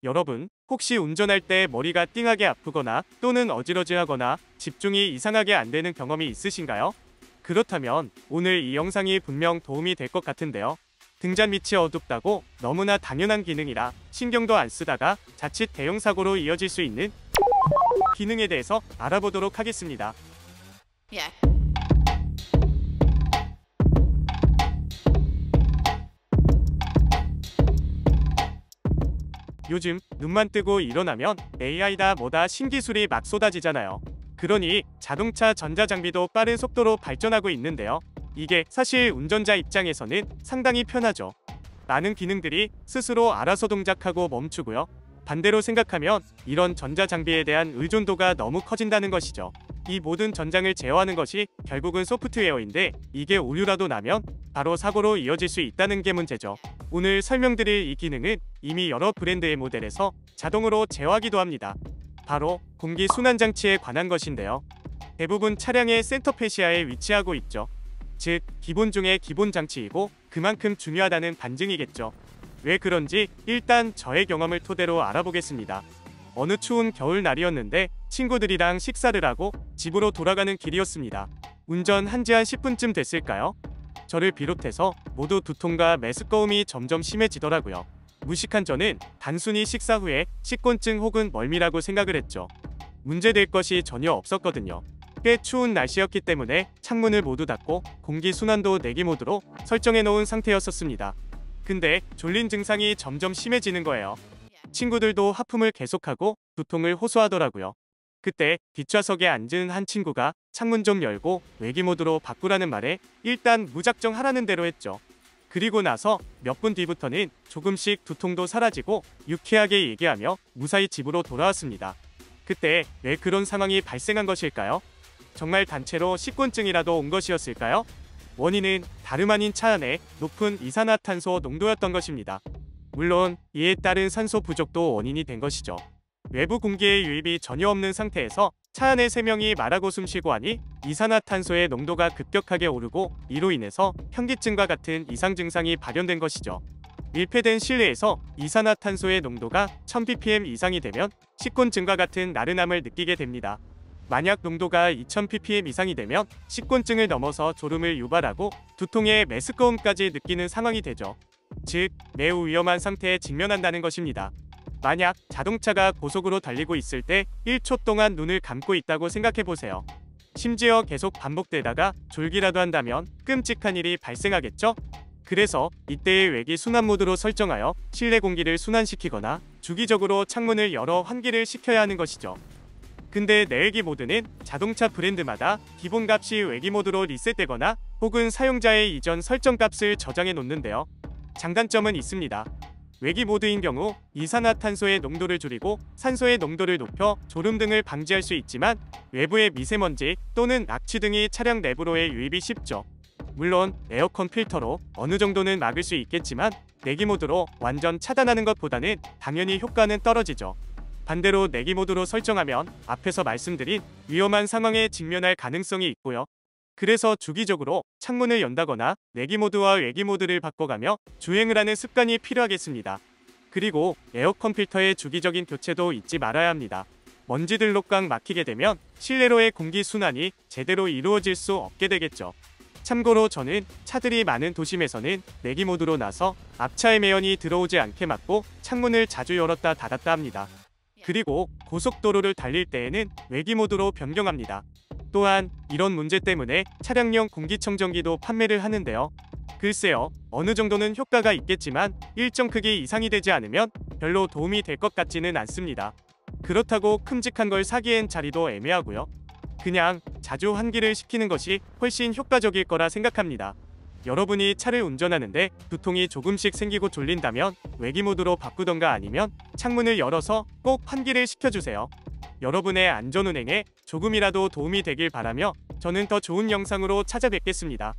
여러분, 혹시 운전할 때 머리가 띵하게 아프거나 또는 어지러지하거나 집중이 이상하게 안 되는 경험이 있으신가요? 그렇다면 오늘 이 영상이 분명 도움이 될 것 같은데요. 등잔 밑이 어둡다고 너무나 당연한 기능이라 신경도 안 쓰다가 자칫 대형 사고로 이어질 수 있는 기능에 대해서 알아보도록 하겠습니다. 요즘 눈만 뜨고 일어나면 AI다 뭐다 신기술이 막 쏟아지잖아요. 그러니 자동차 전자장비도 빠른 속도로 발전하고 있는데요. 이게 사실 운전자 입장에서는 상당히 편하죠. 많은 기능들이 스스로 알아서 동작하고 멈추고요. 반대로 생각하면 이런 전자장비에 대한 의존도가 너무 커진다는 것이죠. 이 모든 전장을 제어하는 것이 결국은 소프트웨어인데 이게 오류라도 나면 바로 사고로 이어질 수 있다는 게 문제죠. 오늘 설명드릴 이 기능은 이미 여러 브랜드의 모델에서 자동으로 제어하기도 합니다. 바로 공기순환장치에 관한 것인데요. 대부분 차량의 센터페시아에 위치하고 있죠. 즉, 기본 중의 기본 장치이고 그만큼 중요하다는 반증이겠죠. 왜 그런지 일단 저의 경험을 토대로 알아보겠습니다. 어느 추운 겨울날이었는데 친구들이랑 식사를 하고 집으로 돌아가는 길이었습니다. 운전한 지 한 10분쯤 됐을까요? 저를 비롯해서 모두 두통과 메스꺼움이 점점 심해지더라고요. 무식한 저는 단순히 식사 후에 식곤증 혹은 멀미라고 생각을 했죠. 문제될 것이 전혀 없었거든요. 꽤 추운 날씨였기 때문에 창문을 모두 닫고 공기순환도 내기 모드로 설정해 놓은 상태였었습니다. 근데 졸린 증상이 점점 심해지는 거예요. 친구들도 하품을 계속하고 두통을 호소하더라고요. 그때 뒷좌석에 앉은 한 친구가 창문 좀 열고 외기 모드로 바꾸라는 말에 일단 무작정 하라는 대로 했죠. 그리고 나서 몇 분 뒤부터는 조금씩 두통도 사라지고 유쾌하게 얘기하며 무사히 집으로 돌아왔습니다. 그때 왜 그런 상황이 발생한 것일까요? 정말 단체로 식곤증이라도 온 것이었을까요? 원인은 다름 아닌 차 안에 높은 이산화탄소 농도였던 것입니다. 물론 이에 따른 산소 부족도 원인이 된 것이죠. 외부 공기의 유입이 전혀 없는 상태에서 차 안에 3명이 말하고 숨쉬고 하니 이산화탄소의 농도가 급격하게 오르고 이로 인해서 현기증과 같은 이상 증상이 발현된 것이죠. 밀폐된 실내에서 이산화탄소의 농도가 1000ppm 이상이 되면 식곤증과 같은 나른함을 느끼게 됩니다. 만약 농도가 2000ppm 이상이 되면 식곤증을 넘어서 졸음을 유발하고 두통에 메스꺼움까지 느끼는 상황이 되죠. 즉, 매우 위험한 상태에 직면한다는 것입니다. 만약 자동차가 고속으로 달리고 있을 때 1초 동안 눈을 감고 있다고 생각해보세요. 심지어 계속 반복되다가 졸기라도 한다면 끔찍한 일이 발생하겠죠? 그래서 이때의 외기 순환 모드로 설정하여 실내 공기를 순환시키거나 주기적으로 창문을 열어 환기를 시켜야 하는 것이죠. 근데 내외기 모드는 자동차 브랜드마다 기본값이 외기 모드로 리셋되거나 혹은 사용자의 이전 설정값을 저장해 놓는데요. 장단점은 있습니다. 외기 모드인 경우 이산화탄소의 농도를 줄이고 산소의 농도를 높여 졸음 등을 방지할 수 있지만 외부의 미세먼지 또는 악취 등이 차량 내부로의 유입이 쉽죠. 물론 에어컨 필터로 어느 정도는 막을 수 있겠지만 내기 모드로 완전 차단하는 것보다는 당연히 효과는 떨어지죠. 반대로 내기 모드로 설정하면 앞에서 말씀드린 위험한 상황에 직면할 가능성이 있고요. 그래서 주기적으로 창문을 연다거나 내기 모드와 외기 모드를 바꿔가며 주행을 하는 습관이 필요하겠습니다. 그리고 에어컨 필터의 주기적인 교체도 잊지 말아야 합니다. 먼지들로 꽉 막히게 되면 실내로의 공기 순환이 제대로 이루어질 수 없게 되겠죠. 참고로 저는 차들이 많은 도심에서는 내기 모드로 나서 앞차의 매연이 들어오지 않게 막고 창문을 자주 열었다 닫았다 합니다. 그리고 고속도로를 달릴 때에는 외기 모드로 변경합니다. 또한 이런 문제 때문에 차량용 공기청정기도 판매를 하는데요. 글쎄요, 어느 정도는 효과가 있겠지만 일정 크기 이상이 되지 않으면 별로 도움이 될 것 같지는 않습니다. 그렇다고 큼직한 걸 사기엔 자리도 애매하고요. 그냥 자주 환기를 시키는 것이 훨씬 효과적일 거라 생각합니다. 여러분이 차를 운전하는데 두통이 조금씩 생기고 졸린다면 외기 모드로 바꾸던가 아니면 창문을 열어서 꼭 환기를 시켜주세요. 여러분의 안전운행에 조금이라도 도움이 되길 바라며 저는 더 좋은 영상으로 찾아뵙겠습니다.